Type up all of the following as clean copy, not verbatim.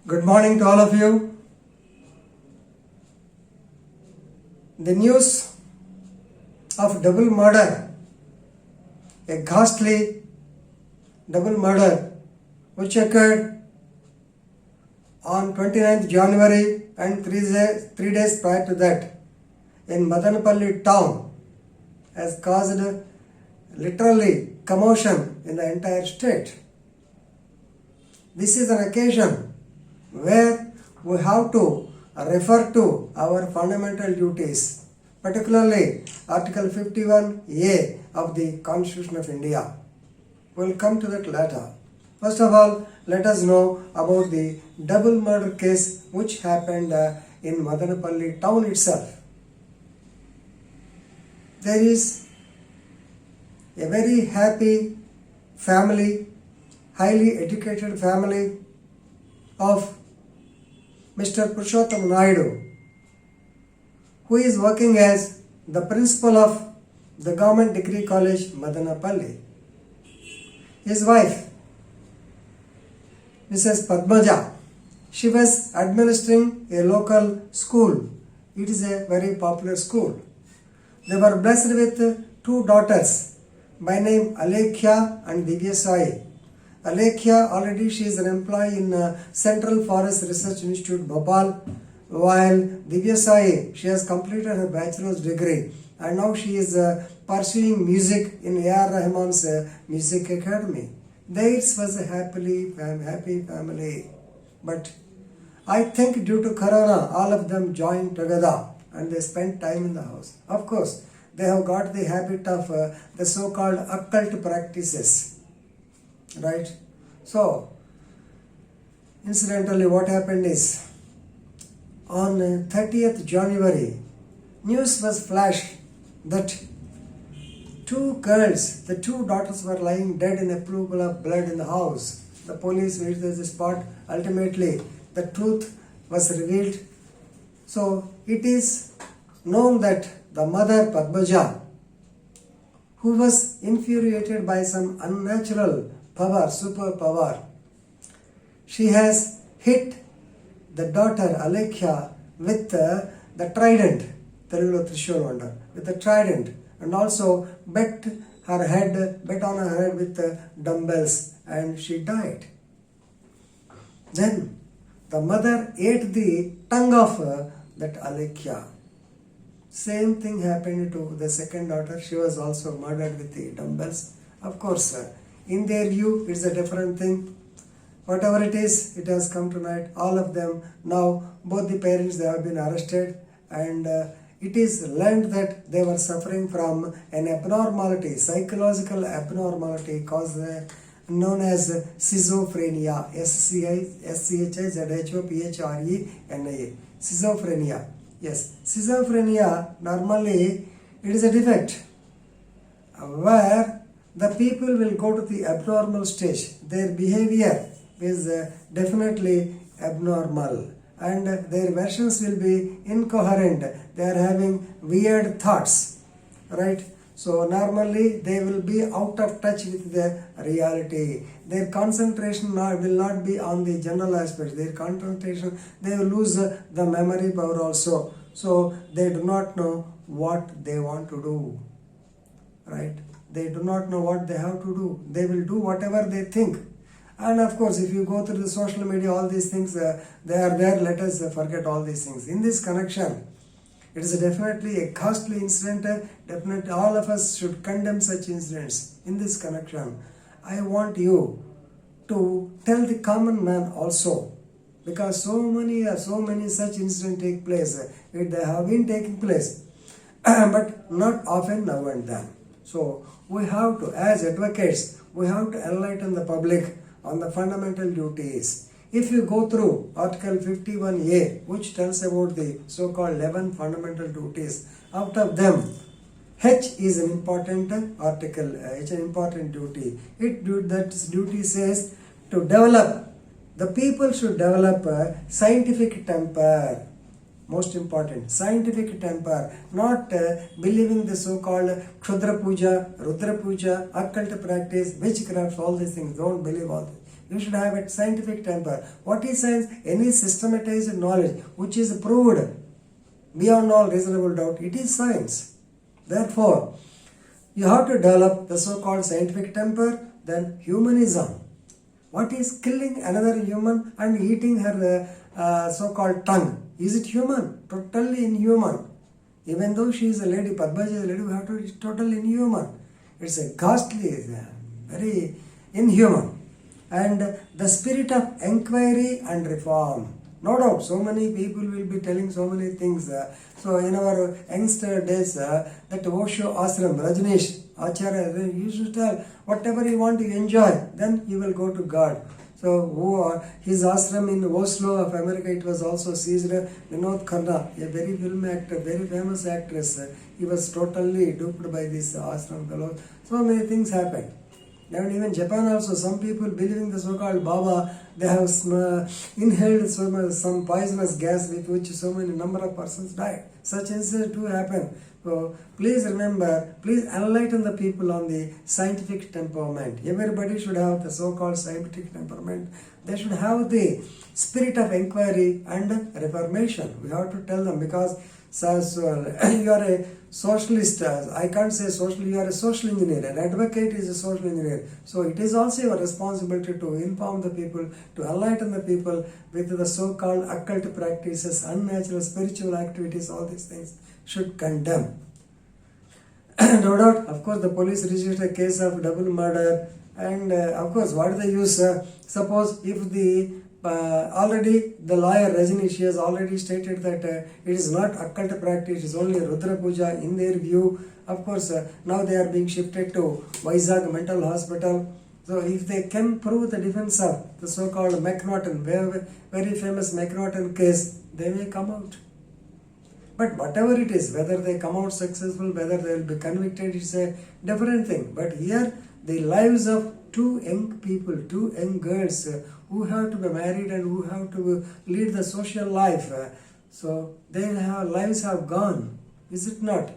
Good morning to all of you. The news of double murder, a ghastly double murder which occurred on 29th January and three days prior to that in Madanapalli town, has caused literally commotion in the entire state. This is an occasion where we have to refer to our fundamental duties, particularly Article 51A of the Constitution of India. We will come to that later. First of all, let us know about the double murder case which happened in Madanapalli town itself. There is a very happy family, highly educated family of Mr. Purushottam Naidu, who is working as the principal of the Government Degree College, Madanapalli. His wife, Mrs. Padmaja, she was administering a local school. It is a very popular school. They were blessed with two daughters by name Alekhya and Divya Sai. Alekhya, already she is an employee in Central Forest Research Institute, Bhopal, while Divya Sai, she has completed her bachelor's degree and now she is pursuing music in A.R. Rahman's Music Academy. Theirs was a happy family. But I think due to Corona, all of them joined together and they spent time in the house. Of course, they have got the habit of the so-called occult practices. Right? So, incidentally, what happened is, on 30th January, news was flashed that two girls, the two daughters were lying dead in a pool of blood in the house. The police reached the spot. Ultimately, the truth was revealed. So, it is known that the mother Padmaja, who was infuriated by some unnatural power, superpower, she has hit the daughter Alekhya with the trident, Telugulo Trishul Vanda, with the trident, and also bet on her head with dumbbells, and she died. Then the mother ate the tongue of that Alekhya. Same thing happened to the second daughter. She was also murdered with the dumbbells. Of course, in their view, it's a different thing. Whatever it is, it has come tonight. All of them, now both the parents, they have been arrested, and it is learned that they were suffering from an abnormality, psychological abnormality caused known as schizophrenia, schizophrenia. Schizophrenia. Yes, schizophrenia, normally it is a defect where the people will go to the abnormal stage. Their behavior is definitely abnormal and their versions will be incoherent. They are having weird thoughts, right? So normally they will be out of touch with the reality. Their concentration will not be on the general aspects. Their concentration, they will lose the memory power also. So they do not know what they want to do, right? They do not know what they have to do. They will do whatever they think. And of course, if you go through the social media, all these things, they are there. Let us forget all these things. In this connection, it is definitely a costly incident. Definitely all of us should condemn such incidents. In this connection, I want you to tell the common man also, because so many such incidents take place. They have been taking place, but not often now and then. So we have to, as advocates, we have to enlighten the public on the fundamental duties. If you go through Article 51A, which tells about the so-called 11 fundamental duties, out of them, H is an important article, it's an important duty. That duty says to develop, the people should develop a scientific temper. Most important, scientific temper, not believing the so-called Kshudra Puja, Rudra Puja, occult practice, witchcraft, all these things. Don't believe all this. You should have a scientific temper. What is science? Any systematized knowledge which is proved beyond all reasonable doubt. It is science. Therefore, you have to develop the so-called scientific temper, then humanism. What is killing another human and eating her so-called tongue? Is it human? Totally inhuman. Even though she is a lady, Padmaji is a lady, we have to be totally inhuman. It's a ghastly, very inhuman. And the spirit of inquiry and reform. No doubt, so many people will be telling so many things. So in our youngster days, that Osho Ashram, Rajneesh Acharya, he used to tell, whatever you want to enjoy, then you will go to God. So his ashram in Oslo of America, it was also seized. Vinod Khanna, a very film actor, very famous actress, he was totally duped by this ashram fellow. So many things happened. And even Japan also, some people believing the so-called Baba, they have inhaled some poisonous gas with which so many number of persons died. Such incidents too happen. So please remember, please enlighten the people on the scientific temperament. Everybody should have the so-called scientific temperament. They should have the spirit of inquiry and reformation. We have to tell them, because you are a socialist. I can't say social, you are a social engineer. An advocate is a social engineer. So it is also your responsibility to inform the people, to enlighten the people with the so-called occult practices, unnatural spiritual activities, all these things should condemn. No doubt, of course, the police registered a case of double murder, and of course, what do they use? Suppose if the already the lawyer Rajini, she has already stated that it is not occult practice, it is only Rudra Puja in their view. Of course, now they are being shifted to Vizag Mental Hospital. So if they can prove the defense of the so-called McNaughton, very famous McNaughton case, they may come out. But whatever it is, whether they come out successful, whether they will be convicted, it's a different thing. But here, the lives of two young people, two young girls who have to be married and who have to lead the social life. So their lives have gone, is it not?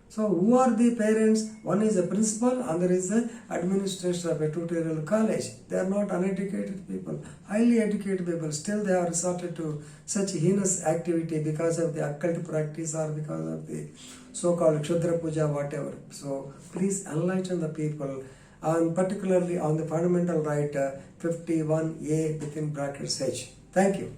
So who are the parents? One is a principal, other is the administrator of a tutorial college. They are not uneducated people, highly educated people. Still they are resorted to such heinous activity because of the occult practice or because of the so-called Kshudra Puja, whatever. So please enlighten the people, particularly on the fundamental right 51A within brackets H. Thank you.